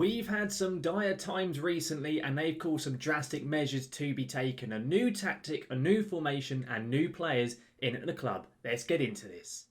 We've had some dire times recently and they've caused some drastic measures to be taken. A new tactic, a new formation and new players in at the club. Let's get into this.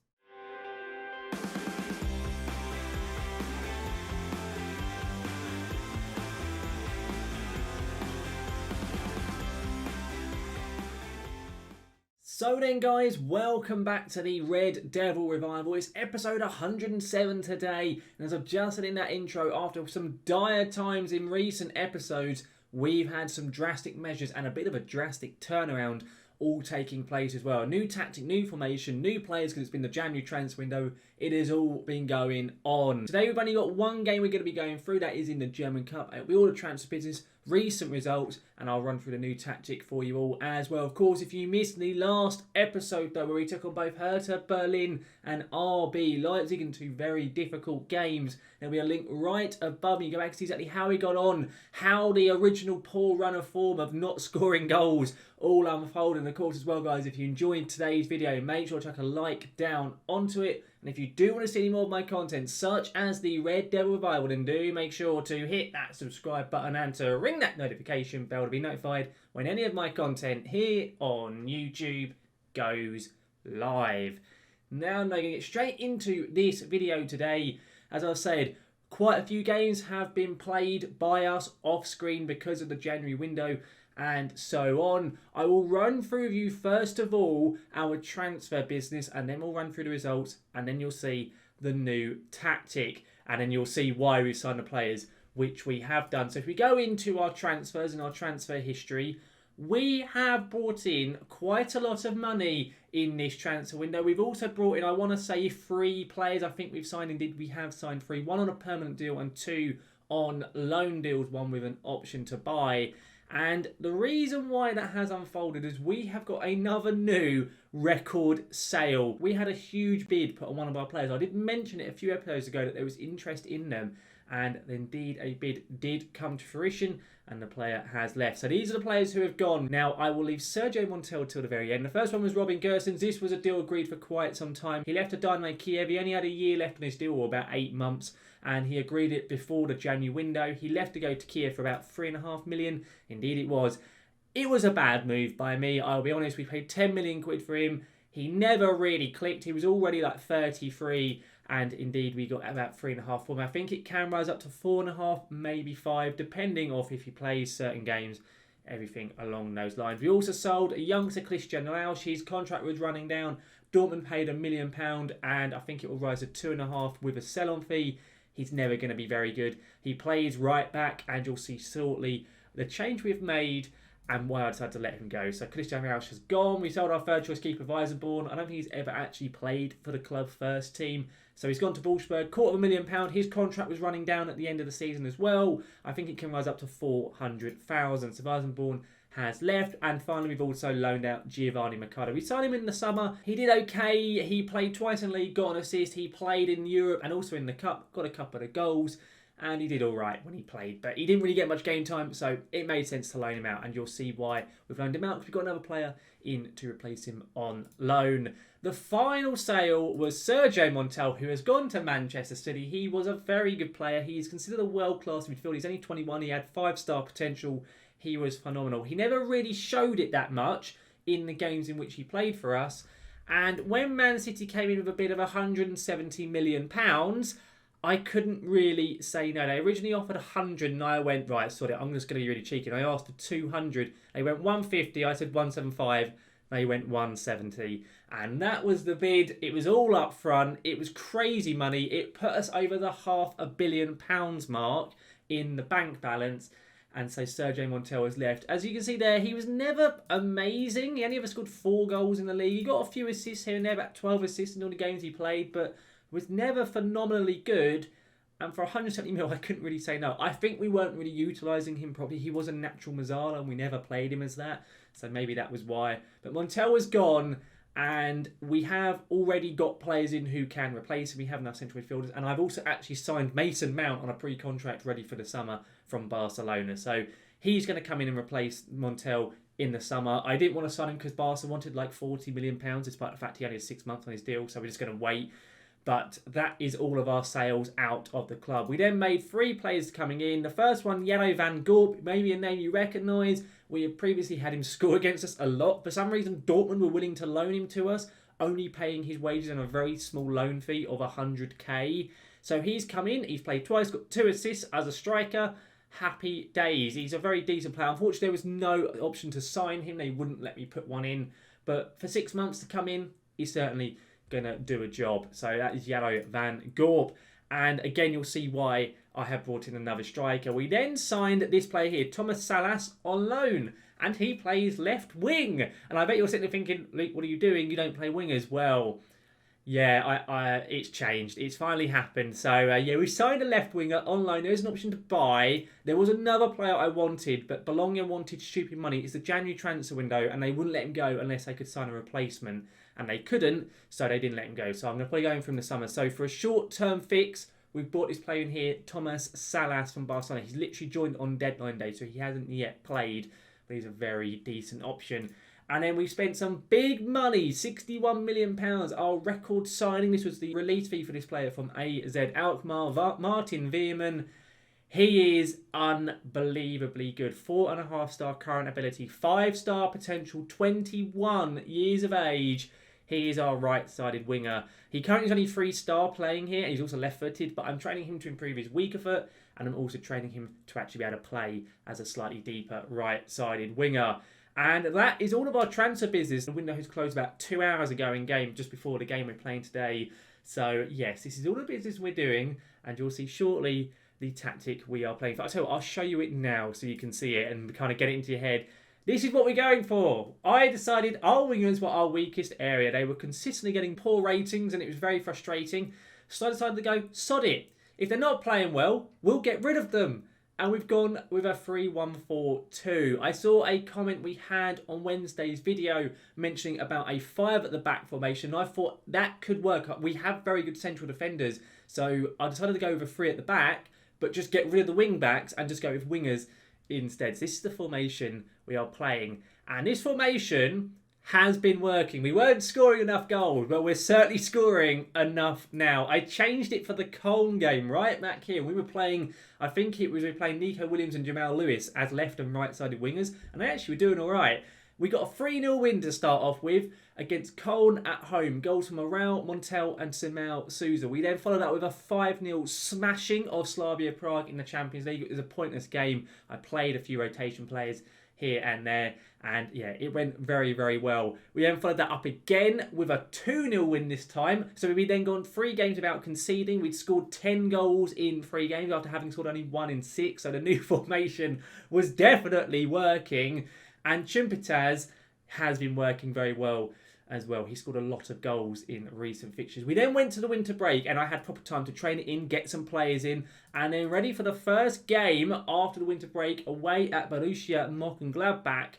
So then guys, welcome back to the Red Devil Revival. It's episode 107 today, and as I've just said in that intro, after some dire times in recent episodes, we've had some drastic measures and a bit of a drastic turnaround all taking place as well. New tactic, new formation, new players because it's been the January transfer window. It has all been going on. Today we've only got one game we're going to be going through, that is in the German Cup. We all the transfer business, recent results, and I'll run through the new tactic for you all as well. Of course, if you missed the last episode though, where we took on both Hertha Berlin and RB Leipzig in two very difficult games, there'll be a link right above me. You go back to see exactly how we got on, how the original poor run of form of not scoring goals all unfolded. And of course as well guys, if you enjoyed today's video, make sure to chuck a like down onto it. And if you do want to see any more of my content, such as the Red Devil Revival, then do make sure to hit that subscribe button and to ring that notification bell to be notified when any of my content here on YouTube goes live. Now I'm going to get straight into this video today. As I said, quite a few games have been played by us off screen because of the January window and so on. I will run through with you first of all our transfer business, and then we'll run through the results, and then you'll see the new tactic, and then you'll see why we've signed the players, which we have done. So if we go into our transfers and our transfer history, we have brought in quite a lot of money in this transfer window. We've also brought in, I want to say, 3 players. I think we've signed, indeed we have signed 3. 1 on a permanent deal and 2 on loan deals, 1 with an option to buy. And the reason why that has unfolded is we have got another new record sale. We had a huge bid put on one of our players. I did mention it a few episodes ago that there was interest in them, and indeed a bid did come to fruition and the player has left. So these are the players who have gone. Now I will leave Sergio Montiel till the very end. The first one was Robin Gersons. This was a deal agreed for quite some time. He left to Dynamo Kiev. He only had a year left on his deal, or about 8 months, and he agreed it before the January window. He left to go to Kiev for about 3.5 million. Indeed it was. It was a bad move by me, I'll be honest. We paid 10 million quid for him. He never really clicked. He was already like 33, and indeed we got about 3.5 for him. I think it can rise up to 4.5, maybe 5, depending on if he plays certain games, everything along those lines. We also sold a youngster, Christian Lausch. His contract was running down. Dortmund paid £1 million, and I think it will rise to 2.5 with a sell-on fee. He's never going to be very good. He plays right back, and you'll see shortly the change we've made and why I decided to let him go. So Christian Lausch has gone. We sold our third choice keeper, Weisenborn. I don't think he's ever actually played for the club first team. So he's gone to Wolfsburg, £250,000. His contract was running down at the end of the season as well. I think it can rise up to 400,000. So Weisenborn has left. And finally, we've also loaned out Giovanni Mercado. We signed him in the summer. He did okay. He played twice in the league, got an assist. He played in Europe and also in the Cup, got a couple of goals. And he did all right when he played, but he didn't really get much game time, so it made sense to loan him out, and you'll see why we've loaned him out, because we've got another player in to replace him on loan. The final sale was Sergio Montiel, who has gone to Manchester City. He was a very good player. He's considered a world-class midfielder. He's only 21. He had 5-star potential. He was phenomenal. He never really showed it that much in the games in which he played for us, and when Man City came in with a bid of £170 million, I couldn't really say no. They originally offered 100 and I went, right, sorry, I'm just going to be really cheeky. And I asked for 200. They went 150. I said 175. They went 170. And that was the bid. It was all up front. It was crazy money. It put us over the £500 million mark in the bank balance. And so Sergio Montiel has left. As you can see there, he was never amazing. He only ever scored 4 goals in the league. He got a few assists here and there, about 12 assists in all the games he played, but was never phenomenally good. And for 170 mil, I couldn't really say no. I think we weren't really utilising him properly. He was a natural Mazzala and we never played him as that. So maybe that was why. But Montiel was gone, and we have already got players in who can replace him. We have enough central midfielders. And I've also actually signed Mason Mount on a pre-contract ready for the summer from Barcelona. So he's going to come in and replace Montiel in the summer. I didn't want to sign him because Barca wanted like £40 million, despite the fact he only had 6 months on his deal. So we're just going to wait. But that is all of our sales out of the club. We then made 3 players coming in. The first one, Yellow Van Gorp, maybe a name you recognise. We have previously had him score against us a lot. For some reason, Dortmund were willing to loan him to us, only paying his wages on a very small loan fee of 100k. So he's come in, he's played twice, got 2 assists as a striker. Happy days. He's a very decent player. Unfortunately, there was no option to sign him. They wouldn't let me put one in. But for 6 months to come in, he's certainly going to do a job. So that is Yellow Van Gorp. And again, you'll see why I have brought in another striker. We then signed this player here, Thomas Salas, on loan. And he plays left wing. And I bet you're sitting there thinking, Luke, what are you doing? You don't play wingers. Well, yeah, it's changed. It's finally happened. So, yeah, we signed a left winger on loan. There is an option to buy. There was another player I wanted, but Bologna wanted stupid money. It's the January transfer window, and they wouldn't let him go unless they could sign a replacement. And they couldn't, so they didn't let him go. So I'm going to probably go in from the summer. So for a short-term fix, we've brought this player in here, Thomas Salas from Barcelona. He's literally joined on deadline day, so he hasn't yet played, but he's a very decent option. And then we've spent some big money, £61 million, our record signing. This was the release fee for this player from AZ Alkmaar, Martin Veerman. He is unbelievably good. 4.5-star current ability, 5-star potential, 21 years of age. He is our right-sided winger. He currently is only 3-star playing here, and he's also left-footed, but I'm training him to improve his weaker foot, and I'm also training him to actually be able to play as a slightly deeper right-sided winger. And that is all of our transfer business. The window has closed about 2 hours ago in game, just before the game we're playing today. So, yes, this is all the business we're doing, and you'll see shortly the tactic we are playing for. I'll show you it now so you can see it and kind of get it into your head. This is what we're going for. I decided our wingers were our weakest area. They were consistently getting poor ratings and it was very frustrating. So I decided to go, sod it. If they're not playing well, we'll get rid of them. And we've gone with a 3-1-4-2. I saw a comment we had on Wednesday's video mentioning about a 5 at the back formation. I thought that could work. We have very good central defenders. So I decided to go with a 3 at the back, but just get rid of the wing backs and just go with wingers instead. So this is the formation we are playing. And this formation has been working. We weren't scoring enough goals, but we're certainly scoring enough now. I changed it for the Cologne game, right back here. We were playing, I think we were playing Nico Williams and Jamal Lewis as left and right-sided wingers, and they actually were doing all right. We got a 3-0 win to start off with against Cologne at home. Goals from Morel, Montel and Simao Souza. We then followed up with a 5-0 smashing of Slavia Prague in the Champions League. It was a pointless game. I played a few rotation players here and there, and yeah, it went very, very well. We then followed that up again with a 2-0 win this time. So we'd then gone 3 games without conceding. We'd scored 10 goals in 3 games after having scored only 1 in 6. So the new formation was definitely working. And Chimpitas has been working very well as well. He scored a lot of goals in recent fixtures. We then went to the winter break and I had proper time to train it in, get some players in, and then ready for the first game after the winter break away at Borussia Mönchengladbach.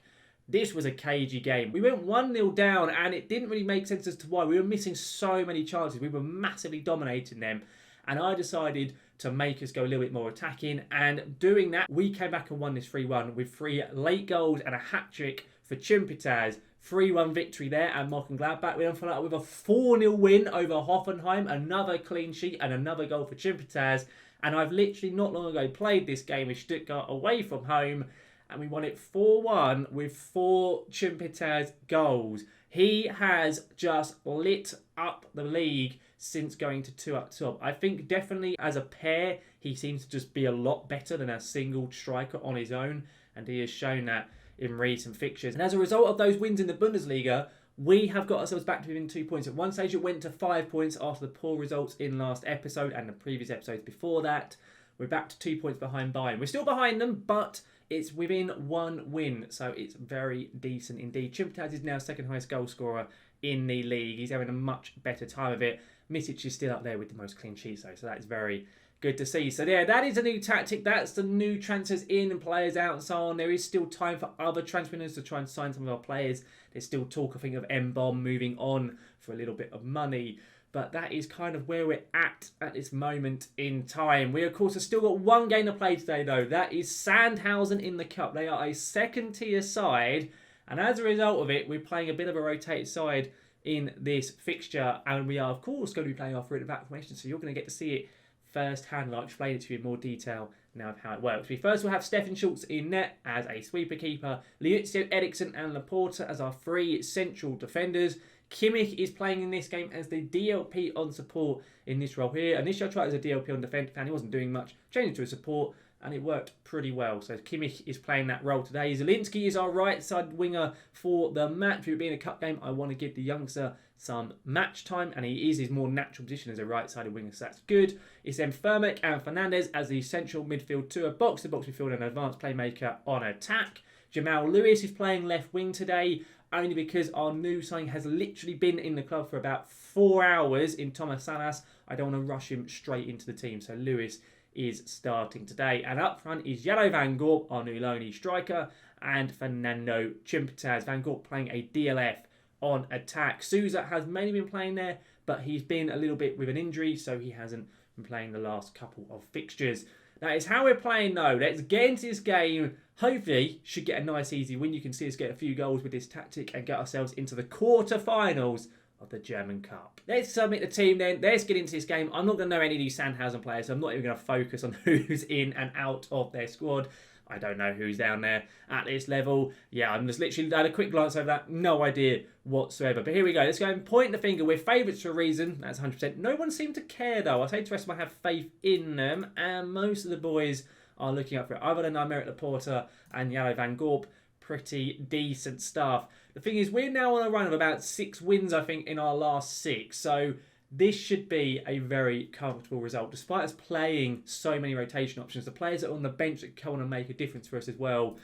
This was a cagey game. We went 1-0 down and it didn't really make sense as to why. We were missing so many chances. We were massively dominating them. And I decided to make us go a little bit more attacking. And doing that, we came back and won this 3-1 with 3 late goals and a hat-trick for Chimpitas. 3-1 victory there at Mönchengladbach. We then followed up with a 4-0 win over Hoffenheim. Another clean sheet and another goal for Chimpitas. And I've literally not long ago played this game with Stuttgart away from home. And we won it 4-1 with 4 Chimpitas goals. He has just lit up the league since going to 2 up top. I think definitely as a pair, he seems to just be a lot better than a single striker on his own. And he has shown that in recent fixtures. And as a result of those wins in the Bundesliga, we have got ourselves back to within 2 points. At one stage, it went to 5 points after the poor results in last episode and the previous episodes before that. We're back to 2 points behind Bayern. We're still behind them, but it's within 1 win, so it's very decent indeed. Chimpitas is now second highest goal scorer in the league. He's having a much better time of it. Misic is still up there with the most clean sheets though, so that is very good to see. So yeah, that is a new tactic. That's the new transfers in and players out and so on. There is still time for other transfer winners to try and sign some of our players. There's still talk, I think, of M-Bomb moving on for a little bit of money. But that is kind of where we're at this moment in time. We, of course, have still got 1 game to play today, though. That is Sandhausen in the Cup. They are a second-tier side. And as a result of it, we're playing a bit of a rotated side in this fixture, and we are of course going to be playing our three-at-the-back formation, so you're going to get to see it first hand. I'll explain it to you in more detail now of how it works. We first will have Stefan Schultz in net as a sweeper keeper, Liuzio, Eriksson and Laporta as our three central defenders. Kimmich is playing in this game as the DLP on support in this role here. Initially I tried as a DLP on defence, and he wasn't doing much, changed it to a support, and it worked pretty well. So Kimmich is playing that role today. Zielinski is our right side winger for the match. With it being a cup game, I want to give the youngster some match time, and he is his more natural position as a right-sided winger, so that's good. It's then Firmek and Fernandez as the central midfield to a box-to-box midfield and advanced playmaker on attack. Jamal Lewis is playing left wing today, only because our new signing has literally been in the club for about 4 hours in Thomas Salas. I don't want to rush him straight into the team, so Lewis is starting today. And up front is Jalo Van Gorp, our new loanee striker, and Fernando Chimpataz. Van Gorp playing a DLF on attack. Souza has mainly been playing there, but he's been a little bit with an injury, so he hasn't been playing the last couple of fixtures. That is how we're playing though. Let's get into this game. Hopefully, should get a nice easy win. You can see us get a few goals with this tactic and get ourselves into the quarter-finals of the German Cup. Let's submit the team then. Let's get into this game. I'm not going to know any of these Sandhausen players, so I'm not even going to focus on who's in and out of their squad. I don't know who's down there at this level. Yeah, I'm just literally had a quick glance over that. No idea whatsoever. But here we go. Let's go and point the finger. We're favourites for a reason. That's 100%. No one seemed to care, though. I'll say to the rest of them I have faith in them. And most of the boys are looking up for it. Other than Aymeric Laporta and Jalo Van Gorp, pretty decent stuff. The thing is, we're now on a run of about 6 wins, I think, in our last 6. So this should be a very comfortable result. Despite us playing so many rotation options, the players that are on the bench that come on and make a difference for us as well,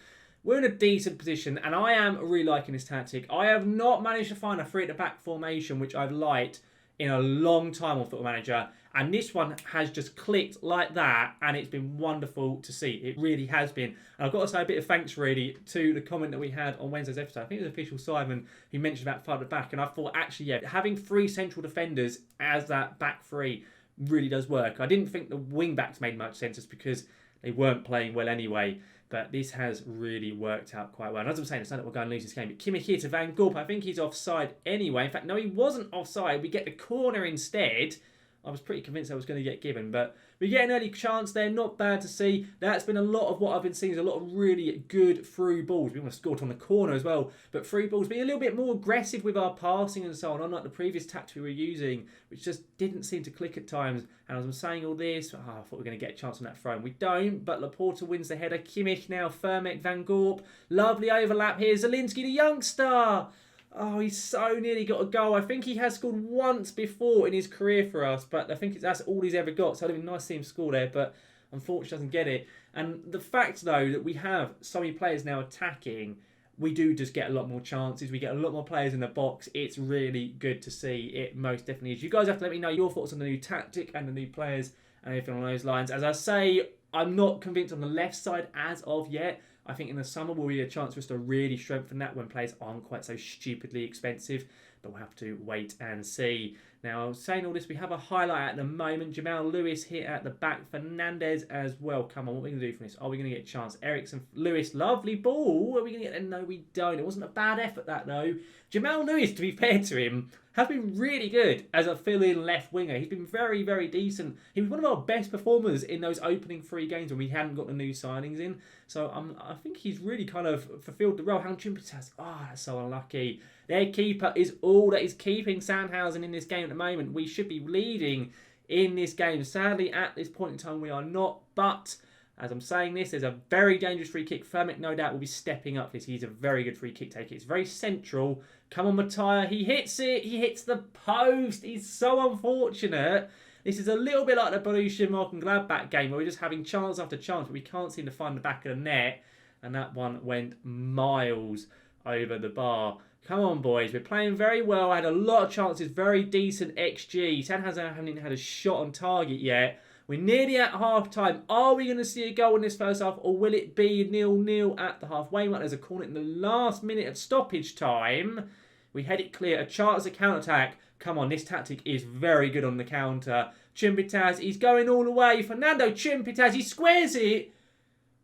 we're in a decent position, and I am really liking this tactic. I have not managed to find a three-at-the-back formation, which I've liked in a long time on Football Manager, and this one has just clicked like that, and it's been wonderful to see. It really has been. And I've got to say a bit of thanks really to the comment that we had on Wednesday's episode. I think it was Official Simon who mentioned about far at the back, and I thought actually, yeah, having 3 central defenders as that back 3 really does work. I didn't think the wing backs made much sense just because they weren't playing well anyway, but this has really worked out quite well. And as I'm saying, it's not that we're going to lose this game, but Kimmich here to Van Gorp. I think he's offside anyway. In fact, no, he wasn't offside. We get the corner instead. I was pretty convinced I was going to get given, but we get an early chance there. Not bad to see. That's been a lot of what I've been seeing is a lot of really good through balls. We almost scored on the corner as well, but through balls, being a little bit more aggressive with our passing and so on, unlike the previous tactic we were using, which just didn't seem to click at times. And as I'm saying all this, I thought we were going to get a chance on that throw, and we don't, but Laporta wins the header. Kimmich now, Firmek, Van Gorp. Lovely overlap here. Zielinski, the youngster. Oh, he's so nearly got a goal. I think he has scored once before in his career for us, but I think that's all he's ever got. So it'd have been nice to see him score there, but unfortunately doesn't get it. And the fact, though, that we have so many players now attacking, we do just get a lot more chances. We get a lot more players in the box. It's really good to see. It most definitely is. You guys have to let me know your thoughts on the new tactic and the new players and everything along those lines. As I say, I'm not convinced on the left side as of yet. I think in the summer will be a chance for us to really strengthen that when players aren't quite so stupidly expensive. But we'll have to wait and see. Now, saying all this, we have a highlight at the moment. Jamal Lewis here at the back. Fernandez as well. Come on, what are we going to do from this? Are we going to get a chance? Eriksson, Lewis, lovely ball. Are we going to get it? No, we don't. It wasn't a bad effort, that, though. Jamal Lewis, to be fair to him, has been really good as a fill-in left winger. He's been very, very decent. He was one of our best performers in those opening 3 games when we hadn't got the new signings in. So I think he's really kind of fulfilled the role. How Chimpataz, that's so unlucky. Their keeper is all that is keeping Sandhausen in this game at the moment. We should be leading in this game. Sadly, at this point in time, we are not. But as I'm saying this, there's a very dangerous free kick. Firmek, no doubt, will be stepping up this. He's a very good free kick taker. It's very central. Come on, Mattia. He hits it. He hits the post. He's so unfortunate. This is a little bit like the Borussia Mönchengladbach game where we're just having chance after chance, but we can't seem to find the back of the net. And that one went miles over the bar. Come on, boys. We're playing very well. I had a lot of chances. Very decent XG. Sandhausen haven't even had a shot on target yet. We're nearly at half-time. Are we going to see a goal in this first half, or will it be 0-0 at the halfway mark? There's a corner in the last minute of stoppage time. We head it clear. A chance of counter-attack. Come on, this tactic is very good on the counter. Chimpataz, he's going all the way. Fernando Chimpataz, he squares it.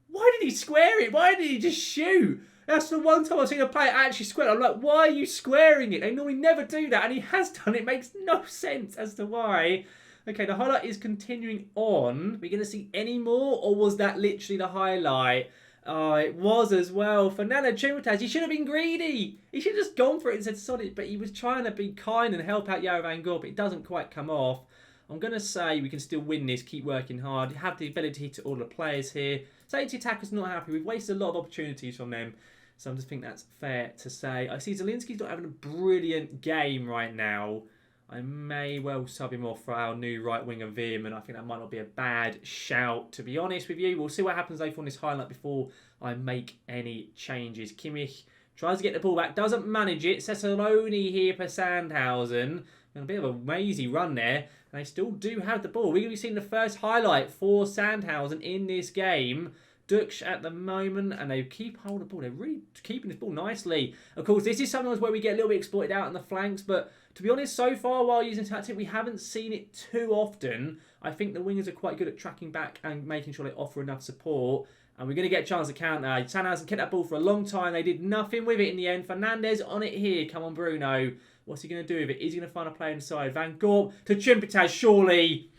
Why did he square it? Why did he just shoot? That's the one time I've seen a player actually square. I'm like, why are you squaring it? They normally never do that, and he has done it. It makes no sense as to why. Okay, the highlight is continuing on. Are we going to see any more, or was that literally the highlight? Oh, it was as well. Fernando Chimataz, he should have been greedy. He should have just gone for it and said solid, but he was trying to be kind and help out João van Gaal, but it doesn't quite come off. I'm going to say we can still win this, keep working hard, have the ability to all the players here. Safety attackers not happy. We've wasted a lot of opportunities from them, so I just think that's fair to say. I see Zielinski's not having a brilliant game right now. I may well sub him off for our new right winger Veerman. I think that might not be a bad shout, to be honest with you. We'll see what happens though on this highlight before I make any changes. Kimmich tries to get the ball back, doesn't manage it. Cesaroni here for Sandhausen. And a bit of a mazy run there. And they still do have the ball. We're going to be seeing the first highlight for Sandhausen in this game. Dux at the moment, and they keep hold of the ball. They're really keeping this ball nicely. Of course, this is sometimes where we get a little bit exploited out on the flanks, but to be honest, so far while using tactic, we haven't seen it too often. I think the wingers are quite good at tracking back and making sure they offer enough support. And we're going to get a chance to counter. Sandhausen kept that ball for a long time. They did nothing with it in the end. Fernandez on it here. Come on, Bruno. What's he going to do with it? Is he going to find a player inside? Van Gorp to Chimpitaz, surely.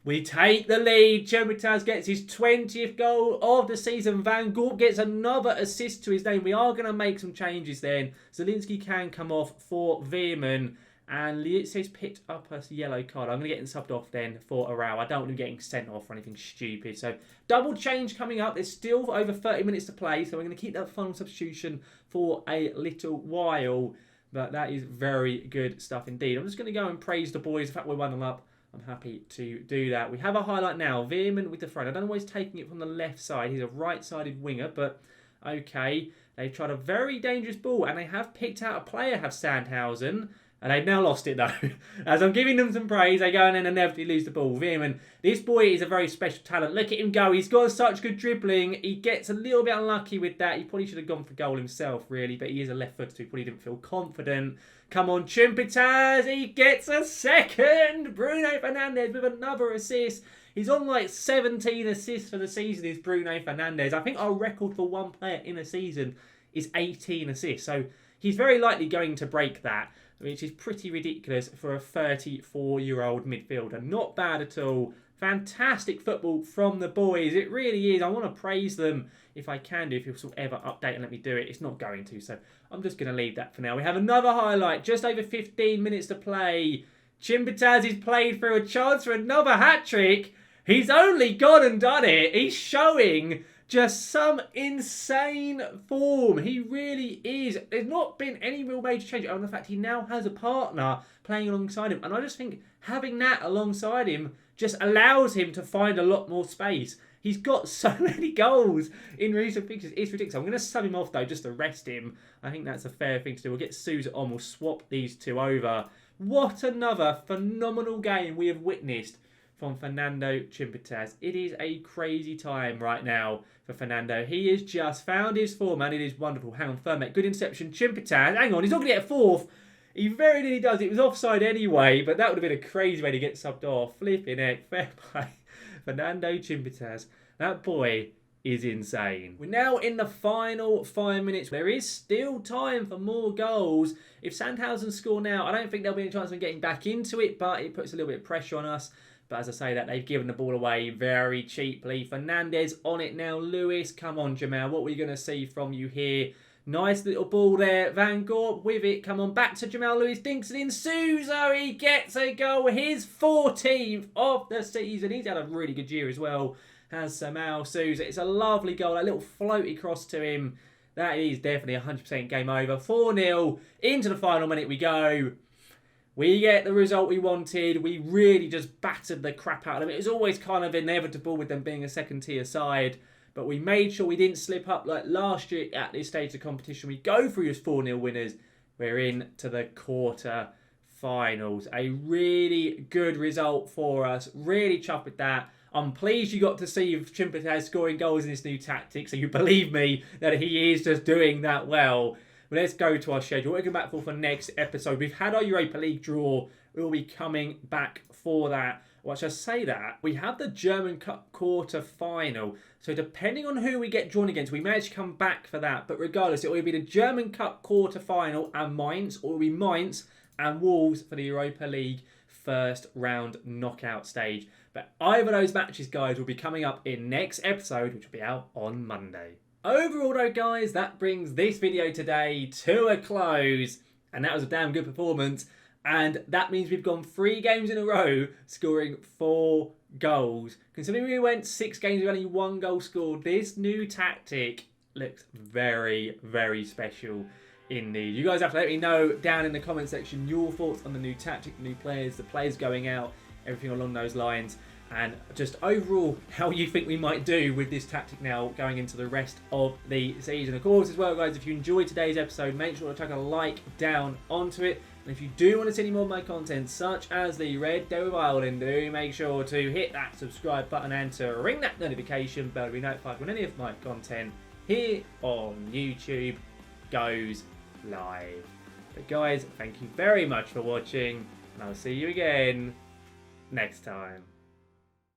We take the lead. Chimpitaz gets his 20th goal of the season. Van Gorp gets another assist to his name. We are going to make some changes then. Zielinski can come off for Veerman. And it says picked up a yellow card. I'm going to get him subbed off then for a row. I don't want him getting sent off or anything stupid. So double change coming up. There's still over 30 minutes to play. So we're going to keep that final substitution for a little while. But that is very good stuff indeed. I'm just going to go and praise the boys. The fact we're 1-0 up, I'm happy to do that. We have a highlight now. Veerman with the front. I don't know why he's taking it from the left side. He's a right-sided winger, but okay. They've tried a very dangerous ball, and they have picked out a player, have Sandhausen. And they've now lost it though. As I'm giving them some praise, they go and then inevitably lose the ball. Veerman, this boy is a very special talent. Look at him go. He's got such good dribbling. He gets a little bit unlucky with that. He probably should have gone for goal himself, really. But he is a left footer, so he probably didn't feel confident. Come on, Chimpitaz. He gets a second. Bruno Fernandes with another assist. He's on like 17 assists for the season, is Bruno Fernandes. I think our record for one player in a season is 18 assists. So he's very likely going to break that, which is pretty ridiculous for a 34-year-old midfielder. Not bad at all. Fantastic football from the boys. It really is. I want to praise them if I can do. If you'll ever update and let me do it. It's not going to, so I'm just going to leave that for now. We have another highlight. Just over 15 minutes to play. Chimpitaz is played through a chance for another hat-trick. He's only gone and done it. He's showing just some insane form. He really is. There's not been any real major change. Oh, in fact, he now has a partner playing alongside him. And I just think having that alongside him just allows him to find a lot more space. He's got so many goals in recent fixtures. It's ridiculous. I'm going to sub him off, though, just to rest him. I think that's a fair thing to do. We'll get Sousa on. We'll swap these two over. What another phenomenal game we have witnessed from Fernando Chimpitaz. It is a crazy time right now for Fernando. He has just found his form and it is wonderful. Hang on, Firmet. Good inception. Chimpitaz. Hang on, he's not going to get a fourth. He very nearly does. It was offside anyway, but that would have been a crazy way to get subbed off. Flipping heck. Fair play. Fernando Chimpitaz. That boy is insane. We're now in the final 5 minutes. There is still time for more goals. If Sandhausen score now, I don't think there'll be any chance of getting back into it, but it puts a little bit of pressure on us. But as I say that, they've given the ball away very cheaply. Fernandez on it now. Lewis, come on, Jamal. What we're going to see from you here? Nice little ball there. Van Gorp with it. Come on, back to Jamal Lewis. Dinks it in. Sousa, he gets a goal. His 14th of the season. He's had a really good year as well. Has Samuel Sousa. It's a lovely goal. That little floaty cross to him. That is definitely 100% game over. 4-0. Into the final minute we go. We get the result we wanted. We really just battered the crap out of them. It was always kind of inevitable with them being a second-tier side. But we made sure we didn't slip up like last year at this stage of competition. We go through as 4-0 winners. We're into the quarter-finals. A really good result for us. Really chuffed with that. I'm pleased you got to see Chimpitaz scoring goals in this new tactic. So you believe me that he is just doing that well. But let's go to our schedule. We're going back for next episode. We've had our Europa League draw. We'll be coming back for that. Watch us say that. We have the German Cup quarter-final. So depending on who we get drawn against, we may actually come back for that. But regardless, it will be the German Cup quarter-final and Mainz, or it will be Mainz and Wolves for the Europa League first round knockout stage. But either of those matches, guys, will be coming up in next episode, which will be out on Monday. Overall, though, guys, that brings this video today to a close. And that was a damn good performance. And that means we've gone 3 games in a row, scoring 4 goals. Considering we went 6 games with only 1 goal scored, this new tactic looks very, very special indeed. You guys have to let me know down in the comment section your thoughts on the new tactic, the new players, the players going out, everything along those lines. And just overall, how you think we might do with this tactic now going into the rest of the season. Of course, as well, guys, if you enjoyed today's episode, make sure to chuck a like down onto it. And if you do want to see any more of my content, such as the Red Devil Violin, do make sure to hit that subscribe button and to ring that notification bell to be notified when any of my content here on YouTube goes live. But guys, thank you very much for watching, and I'll see you again next time.